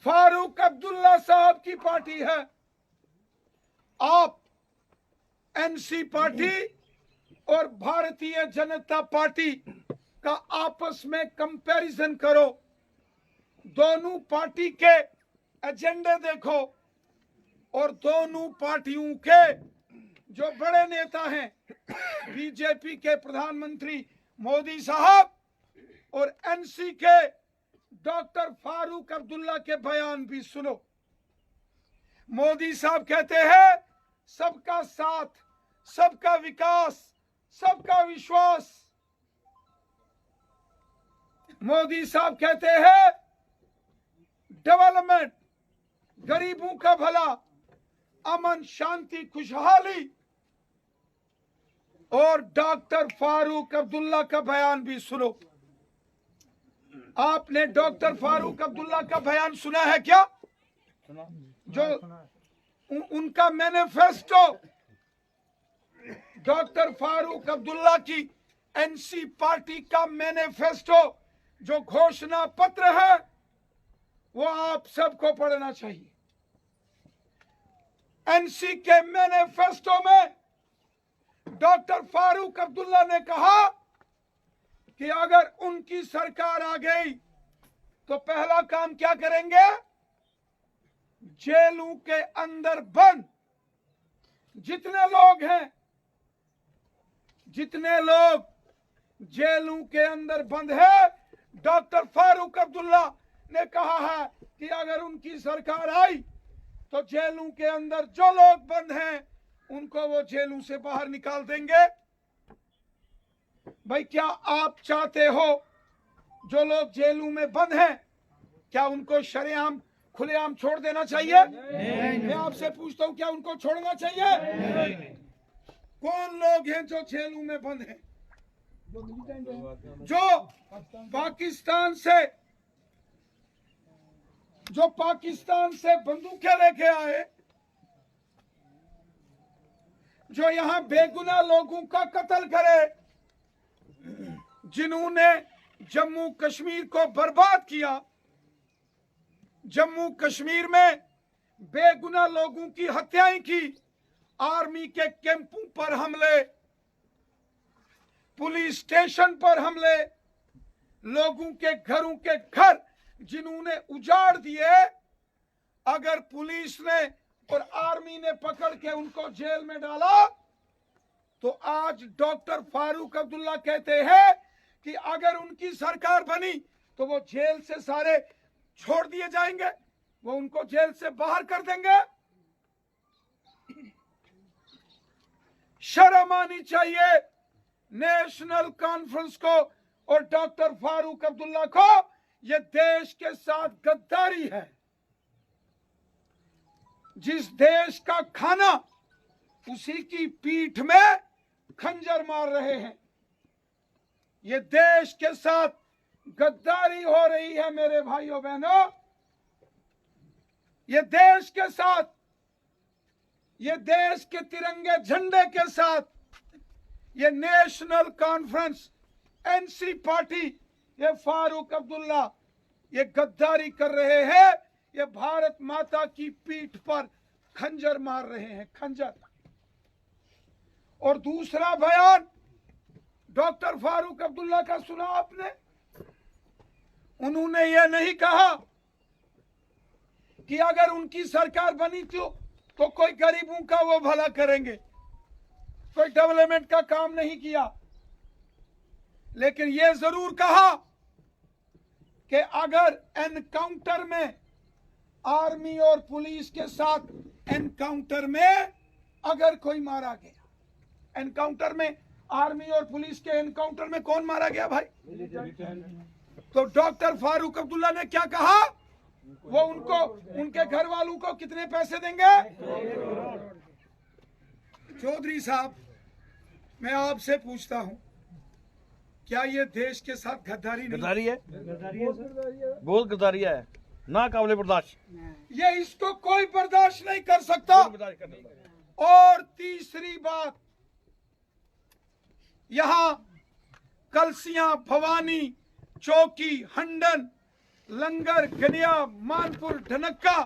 S1: Farooq Abdullah साहब की पार्टी है। आप एनसी पार्टी और भारतीय जनता पार्टी का आपस में कंपैरिजन करो, दोनों पार्टी के एजेंडे देखो, और दोनों पार्टियों के जो बड़े नेता हैं, बीजेपी के प्रधानमंत्री मोदी साहब और एनसी के डॉक्टर फारूक अब्दुल्ला के बयान भी सुनो। मोदी साहब कहते हैं सबका साथ, सबका विकास, सबका विश्वास। मोदी साहब कहते हैं डेवलपमेंट, गरीबों का भला, अमन शांति खुशहाली। और डॉक्टर फारूक अब्दुल्ला का बयान भी सुनो। आपने डॉक्टर फारूक अब्दुल्ला का बयान सुना है क्या? जो उनका मैनिफेस्टो, डॉक्टर फारूक अब्दुल्ला की एनसी पार्टी का मैनिफेस्टो जो घोषणा पत्र है, वो आप सबको पढ़ना चाहिए। एनसी के मैनिफेस्टो में डॉक्टर फारूक अब्दुल्ला ने कहा कि अगर उनकी सरकार आ गई तो पहला काम क्या करेंगे? जेलों के अंदर बंद जितने लोग हैं, जितने लोग जेलों के अंदर बंद है, डॉक्टर फारूक अब्दुल्ला ने कहा है कि अगर उनकी सरकार आई तो जेलों के अंदर जो लोग बंद हैं उनको वो जेलों से बाहर निकाल देंगे। भाई, क्या आप चाहते हो जो लोग जेलों में बंद हैं, क्या उनको शरेआम खुलेआम छोड़ देना चाहिए? मैं आपसे पूछता हूं, क्या उनको छोड़ना चाहिए? कौन लोग हैं जो जेलों में बंद हैं? जो पाकिस्तान से बंदूकें लेके आए, जो यहां बेगुनाह लोगों का कत्ल करे, जिन्होंने जम्मू कश्मीर को बर्बाद किया, जम्मू कश्मीर में बेगुनाह लोगों की हत्याएं की, आर्मी के कैंपों पर हमले, पुलिस स्टेशन पर हमले, लोगों के घरों के घर जिन्होंने उजाड़ दिए, अगर पुलिस ने और आर्मी ने पकड़ के उनको जेल में डाला, तो आज डॉक्टर फारूक अब्दुल्ला कहते हैं कि अगर उनकी सरकार बनी तो वो जेल से सारे छोड़ दिए जाएंगे, वो उनको जेल से बाहर कर देंगे। शर्म आनी चाहिए नेशनल कॉन्फ्रेंस को और डॉक्टर फारूक अब्दुल्ला को। ये देश के साथ गद्दारी है। जिस देश का खाना उसी की पीठ में खंजर मार रहे हैं। ये देश के साथ गद्दारी हो रही है मेरे भाइयों बहनों। ये देश के साथ, ये देश के तिरंगे झंडे के साथ, ये नेशनल कॉन्फ्रेंस एनसी पार्टी, ये फारूक अब्दुल्ला ये गद्दारी कर रहे हैं। ये भारत माता की पीठ पर खंजर मार रहे हैं, खंजर। और दूसरा बयान डॉक्टर फारूक अब्दुल्ला का सुना आपने? उन्होंने ये नहीं कहा कि अगर उनकी सरकार बनी तो कोई गरीबों का वो भला करेंगे, कोई डेवलपमेंट का काम नहीं किया। लेकिन ये जरूर कहा कि अगर एनकाउंटर में, आर्मी और पुलिस के साथ एनकाउंटर में अगर कोई मारा गया, एनकाउंटर में, आर्मी और पुलिस के एनकाउंटर में कौन मारा गया भाई? तो डॉक्टर फारूक अब्दुल्ला ने क्या कहा? वो उनको, उनके घर वालों को कितने पैसे देंगे? चौधरी साहब, मैं आपसे पूछता हूं, क्या ये देश के साथ गद्दारी नहीं?
S6: गद्दारी है, बहुत गद्दारी है, ना काबिल बर्दाश्त।
S1: ये इसको कोई बर्दाश्त नहीं कर सकता। और तीसरी बात, यहां कलसियां, भवानी, चौकी, हंडन, लंगर, गनिया, मानपुर, ढनक्का,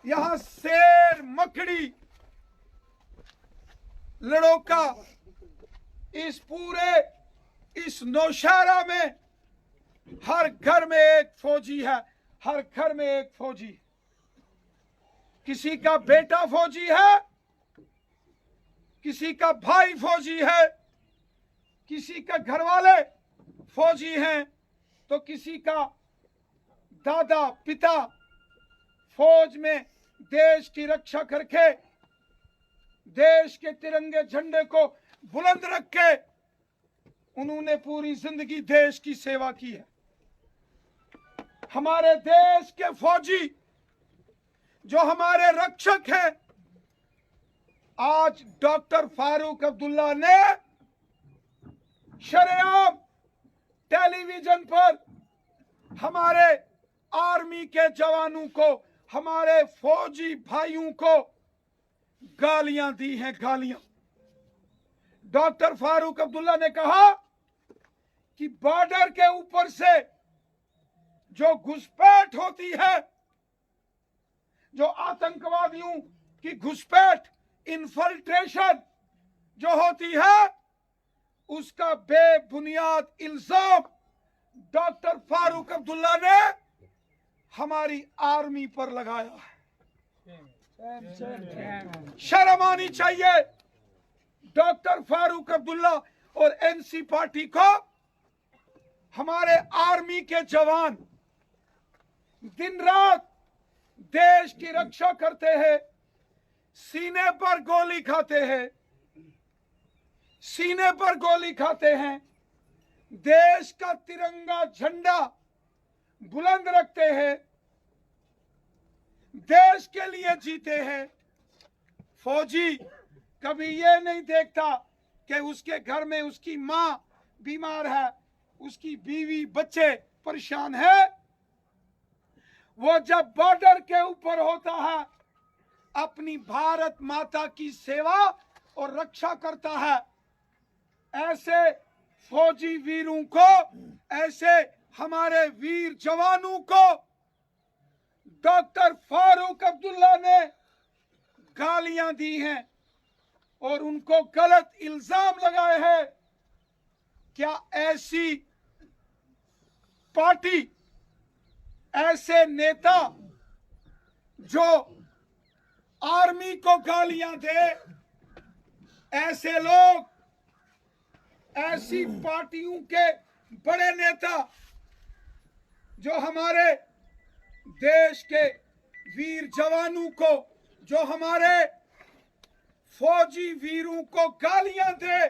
S1: यहां शेर, मकड़ी, लड़ोका, इस पूरे इस नौशहरा में हर घर में एक फौजी है, हर घर में एक फौजी। किसी का बेटा फौजी है, किसी का भाई फौजी है, किसी का घर वाले फौजी हैं, तो किसी का दादा पिता फौज में देश की रक्षा करके, देश के तिरंगे झंडे को बुलंद रख के उन्होंने पूरी जिंदगी देश की सेवा की है। हमारे देश के फौजी जो हमारे रक्षक हैं, आज डॉक्टर फारूक अब्दुल्ला ने शरेआम टेलीविजन पर हमारे आर्मी के जवानों को, हमारे फौजी भाइयों को गालियां दी हैं, गालियां। डॉक्टर फारूक अब्दुल्ला ने कहा कि बॉर्डर के ऊपर से जो घुसपैठ होती है, जो आतंकवादियों की घुसपैठ, इन्फिल्ट्रेशन जो होती है, उसका बेबुनियाद इल्जाम डॉक्टर फारूक अब्दुल्ला ने हमारी आर्मी पर लगाया है। शर्म आनी चाहिए डॉक्टर फारूक अब्दुल्ला और एनसी पार्टी को। हमारे आर्मी के जवान दिन रात देश की रक्षा करते हैं, सीने पर गोली खाते हैं, सीने पर गोली खाते हैं, देश का तिरंगा झंडा बुलंद रखते हैं, देश के लिए जीते हैं। फौजी कभी ये नहीं देखता कि उसके घर में उसकी मां बीमार है, उसकी बीवी बच्चे परेशान है। वो जब बॉर्डर के ऊपर होता है, अपनी भारत माता की सेवा और रक्षा करता है। ऐसे फौजी वीरों को, ऐसे हमारे वीर जवानों को डॉक्टर फारूक अब्दुल्ला ने गालियां दी हैं और उनको गलत इल्जाम लगाए हैं। क्या ऐसी पार्टी, ऐसे नेता जो आर्मी को गालियां दे, ऐसे लोग, ऐसी पार्टियों के बड़े नेता जो हमारे देश के वीर जवानों को, जो हमारे फौजी वीरों को गालियां दे,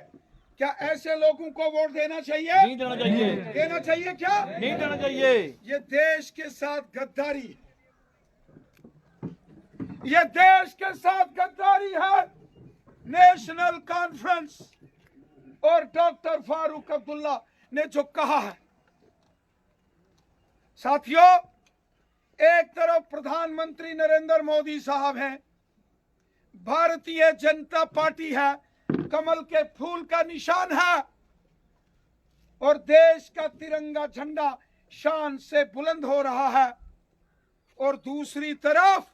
S1: क्या ऐसे लोगों को वोट देना चाहिए?
S6: नहीं देना चाहिए।
S1: देना चाहिए क्या?
S6: नहीं देना चाहिए।
S1: ये देश के साथ गद्दारी, ये देश के साथ गद्दारी है। नेशनल कॉन्फ्रेंस और डॉक्टर फारूक अब्दुल्ला ने जो कहा है, साथियों, एक तरफ प्रधानमंत्री नरेंद्र मोदी साहब हैं, भारतीय जनता पार्टी है, कमल के फूल का निशान है और देश का तिरंगा झंडा शान से बुलंद हो रहा है, और दूसरी तरफ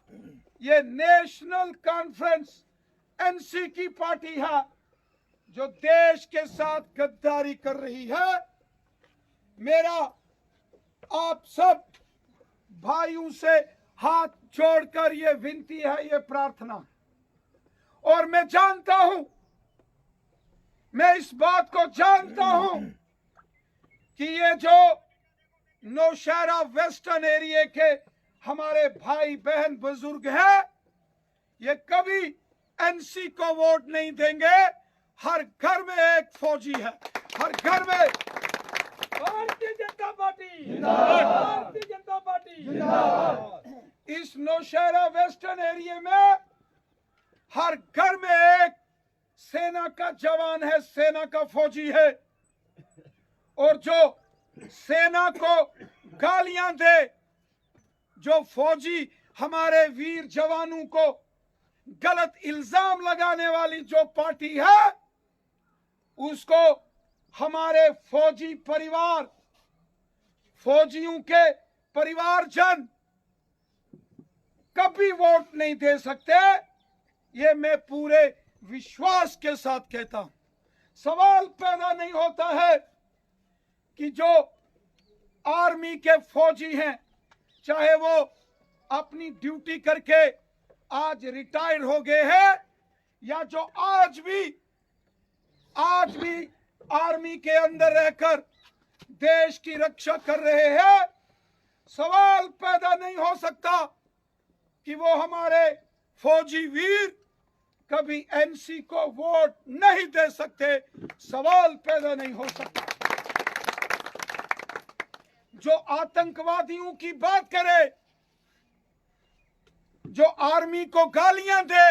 S1: ये नेशनल कॉन्फ्रेंस एनसी की पार्टी है जो देश के साथ गद्दारी कर रही है। मेरा आप सब भाइयों से हाथ जोड़कर ये विनती है, ये प्रार्थना, और मैं जानता हूं, मैं इस बात को जानता हूं कि ये जो नौशहरा वेस्टर्न एरिया के हमारे भाई बहन बुजुर्ग हैं, ये कभी एनसी को वोट नहीं देंगे। हर घर में एक फौजी है, हर घर में।
S2: भारतीय जनता पार्टी जिंदाबाद, भारतीय जनता पार्टी जिंदाबाद।
S1: इस नौशहरा वेस्टर्न एरिया में हर घर में एक सेना का जवान है, सेना का फौजी है, और जो सेना को गालियां दे, जो फौजी हमारे वीर जवानों को गलत इल्जाम लगाने वाली जो पार्टी है, उसको हमारे फौजी परिवार, फौजियों के परिवारजन कभी वोट नहीं दे सकते। ये मैं पूरे विश्वास के साथ कहता हूं। सवाल पैदा नहीं होता है कि जो आर्मी के फौजी हैं, चाहे वो अपनी ड्यूटी करके आज रिटायर हो गए हैं, या जो आज भी आर्मी के अंदर रहकर देश की रक्षा कर रहे हैं, सवाल पैदा नहीं हो सकता कि वो हमारे फौजी वीर कभी एनसी को वोट नहीं दे सकते। सवाल पैदा नहीं हो सकता। जो आतंकवादियों की बात करे, जो आर्मी को गालियां दे,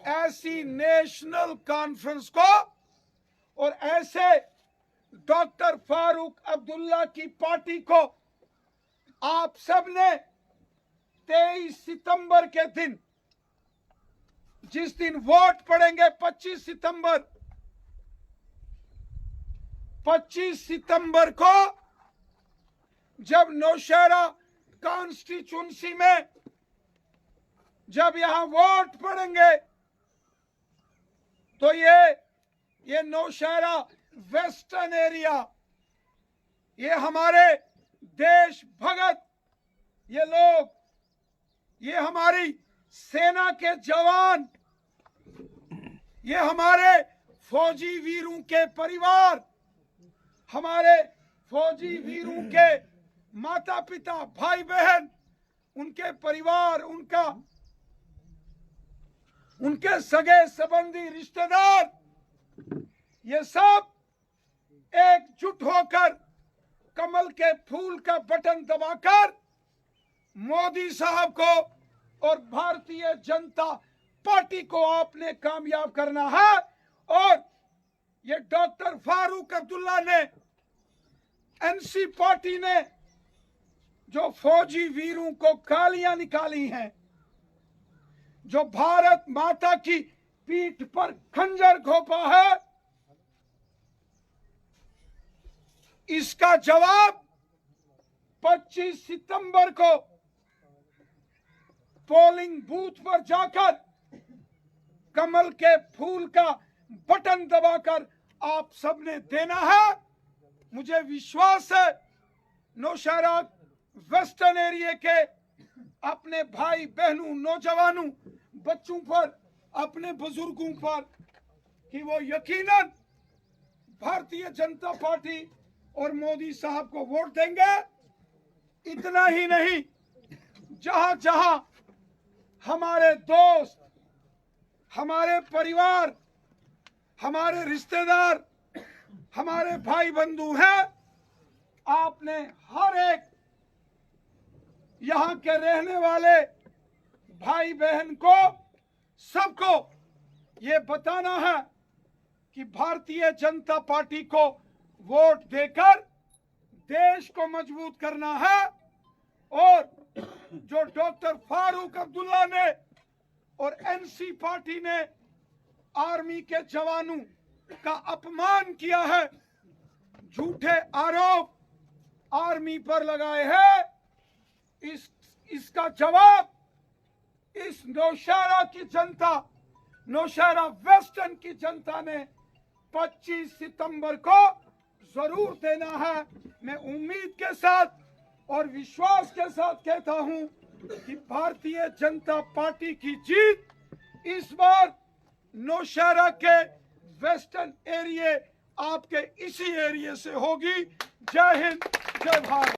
S1: ऐसी नेशनल कॉन्फ्रेंस को और ऐसे डॉक्टर फारूक अब्दुल्ला की पार्टी को आप सब ने 23 सितंबर के दिन, जिस दिन वोट पड़ेंगे 25 सितंबर को, जब नौशहरा कॉन्स्टिट्यूंसी में जब यहां वोट पड़ेंगे, तो ये नौशहरा वेस्टर्न एरिया, ये हमारे देश भगत, ये लोग, ये हमारी सेना के जवान, ये हमारे फौजी वीरों के परिवार, हमारे फौजी वीरों के माता पिता, भाई बहन, उनके परिवार, उनके सगे संबंधी, रिश्तेदार, ये सब एकजुट होकर कमल के फूल का बटन दबाकर मोदी साहब को और भारतीय जनता पार्टी को आपने कामयाब करना है। और ये डॉक्टर फारूक अब्दुल्ला ने, एनसी पार्टी ने जो फौजी वीरों को गालियां निकाली हैं, जो भारत माता की पीठ पर खंजर घोंपा है, इसका जवाब 25 सितंबर को पोलिंग बूथ पर जाकर कमल के फूल का बटन दबाकर आप सबने देना है। मुझे विश्वास है नौशहरा वेस्टर्न एरिया के अपने भाई बहनों, नौजवानों, बच्चों पर, अपने बुजुर्गों पर, कि वो यकीनन भारतीय जनता पार्टी और मोदी साहब को वोट देंगे। इतना ही नहीं, जहां जहां हमारे दोस्त, हमारे परिवार, हमारे रिश्तेदार, हमारे भाई बंधु हैं, आपने हर एक यहाँ के रहने वाले भाई बहन को, सबको ये बताना है कि भारतीय जनता पार्टी को वोट देकर देश को मजबूत करना है। और जो डॉक्टर फारूक अब्दुल्ला ने और एनसी पार्टी ने आर्मी के जवानों का अपमान किया है, झूठे आरोप आर्मी पर लगाए हैं, इसका जवाब इस नौशहरा की जनता, नौशहरा वेस्टर्न की जनता ने 25 सितंबर को जरूर देना है। मैं उम्मीद के साथ और विश्वास के साथ कहता हूं कि भारतीय जनता पार्टी की जीत इस बार नौशहरा के वेस्टर्न एरिया, आपके इसी एरिया से होगी। जय हिंद, जय भारत।